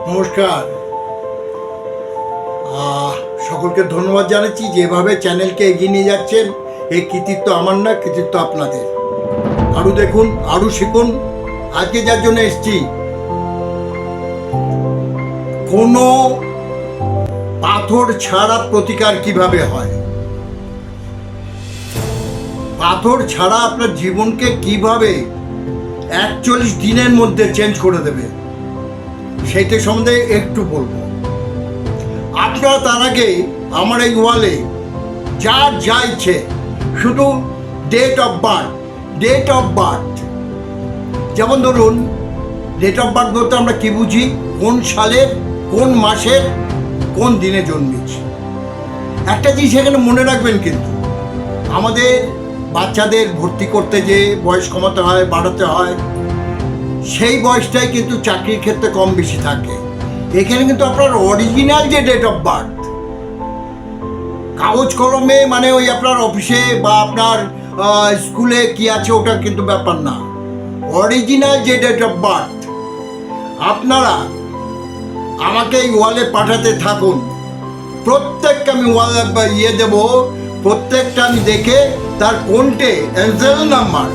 নমস্কার। সকলকে ধন্যবাদ জানাচ্ছি যেভাবে চ্যানেলকে এগিয়ে নিয়ে যাচ্ছেন। এই কৃতিত্ব আমার না, কৃতিত্ব আপনাদের। আরও দেখুন, আরও শিখুন। আজকে যার জন্য এসছি, কোনো পাথর ছাড়া প্রতিকার কিভাবে হয়, পাথর ছাড়া আপনার জীবনকে কিভাবে 41 দিনের মধ্যে চেঞ্জ করে দেবে, সেইটা সম্বন্ধে একটু বলবো। আপনারা তার আগে আমার এই ওয়ালে যা ইচ্ছে শুধু ডেট অফ বার্থ, যেমন ধরুন ডেট অফ বার্থ বলতে আমরা কি বুঝি, কোন সালের কোন মাসের কোন দিনে জন্মেছি। একটা জিনিস এখানে মনে রাখবেন, কিন্তু আমাদের বাচ্চাদের ভর্তি করতে যে বয়স কমাতে হয়, বাড়াতে হয়, সেই বয়সটাই কিন্তু চাকরির ক্ষেত্রে কম বেশি থাকে। এখানে কিন্তু আপনার অরিজিনাল যে ডেট অফ বার্থ, কাগজ কলমে মানে ওই আপনার অফিসে বা আপনার স্কুলে কি আছে ওটা কিন্তু ব্যাপার না। অরিজিনাল যে ডেট অফ বার্থ আপনারা আমাকে এই ওয়ালে পাঠাতে থাকুন। প্রত্যেকটা আমি ওয়ালে দেব, প্রত্যেকটা আমি দেখে তার কোনটে এঞ্জেল নাম্বার,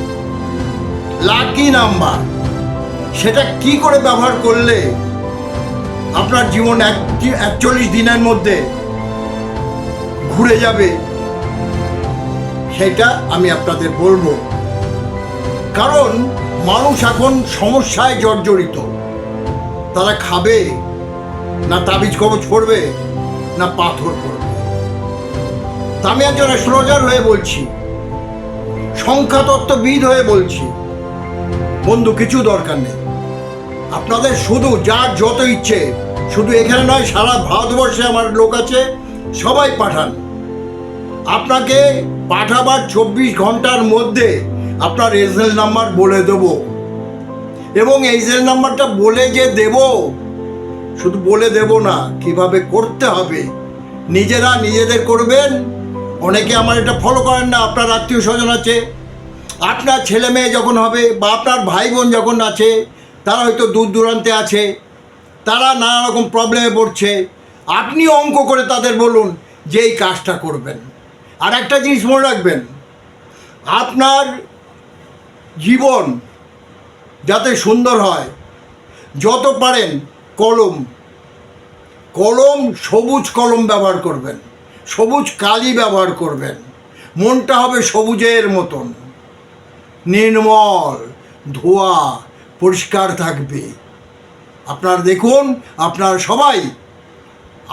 লাকি নাম্বার, সেটা কি করে ব্যবহার করলে আপনার জীবন 41 দিনের মধ্যে ঘুরে যাবে, সেটা আমি আপনাদের বলবো। কারণ মানুষ এখন সমস্যায় জর্জরিত। তারা খাবে না তাবিজ কবজ পড়বে না পাথর পড়বে। তা আমি একজন অ্যাস্ট্রোলজার হয়ে বলছি, সংখ্যাতত্ত্ববিদ হয়ে বলছি, বন্ধু কিছু দরকার নেই। আপনাদের শুধু যার যত ইচ্ছে, শুধু এখানে নয়, সারা ভারতবর্ষে আমার লোক আছে, সবাই পাঠান। আপনাকে পাঠাবার 24 ঘন্টার মধ্যে আপনার এজেল নাম্বার বলে দেব, এবং এজেল নাম্বারটা বলে যে দেব, শুধু বলে দেব না, কিভাবে করতে হবে নিজেরা নিজেদের করবেন। অনেকে আমার এটা ফলো করেন না। আপনার আত্মীয় স্বজন আছে, আপনার ছেলে মেয়ে যখন হবে বা আপনার ভাই বোন যখন আছে, তারা হয়তো দূর দূরান্তে আছে, তারা নানা রকম প্রবলেমে পড়ছে, আপনি অঙ্ক করে তাদের বলুন যে এই কাজটা করবেন। আর একটা জিনিস মনে রাখবেন, আপনার জীবন যাতে সুন্দর হয়, যত পারেন কলম সবুজ কলম ব্যবহার করবেন, সবুজ কালি ব্যবহার করবেন। মনটা হবে সবুজের মতন, নির্মল, ধোয়া, পরিষ্কার থাকবে। আপনারা দেখুন, আপনারা সবাই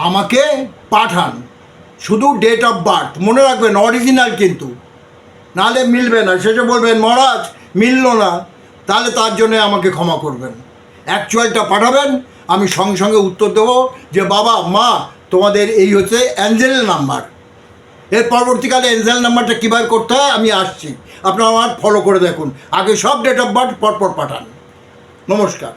আমাকে পাঠান, শুধু ডেট অফ বার্থ মনে রাখবেন, অরিজিনাল কিন্তু, নাহলে মিলবে না। শেষে বলবেন মহারাজ মিলল না, তাহলে তার জন্য আমাকে ক্ষমা করবেন। অ্যাকচুয়ালটা পাঠাবেন, আমি সঙ্গে সঙ্গে উত্তর দেবো যে বাবা মা তোমাদের এই হচ্ছে অ্যাঞ্জেল নাম্বার। এর পরবর্তীকালে অ্যাঞ্জেল নাম্বারটা কীভাবে করতে হয় আমি আসছি, আপনারা আমার ফলো করে দেখুন। আগে সব ডেট অফ বার্থ পরপর পাঠান। নমস্কার।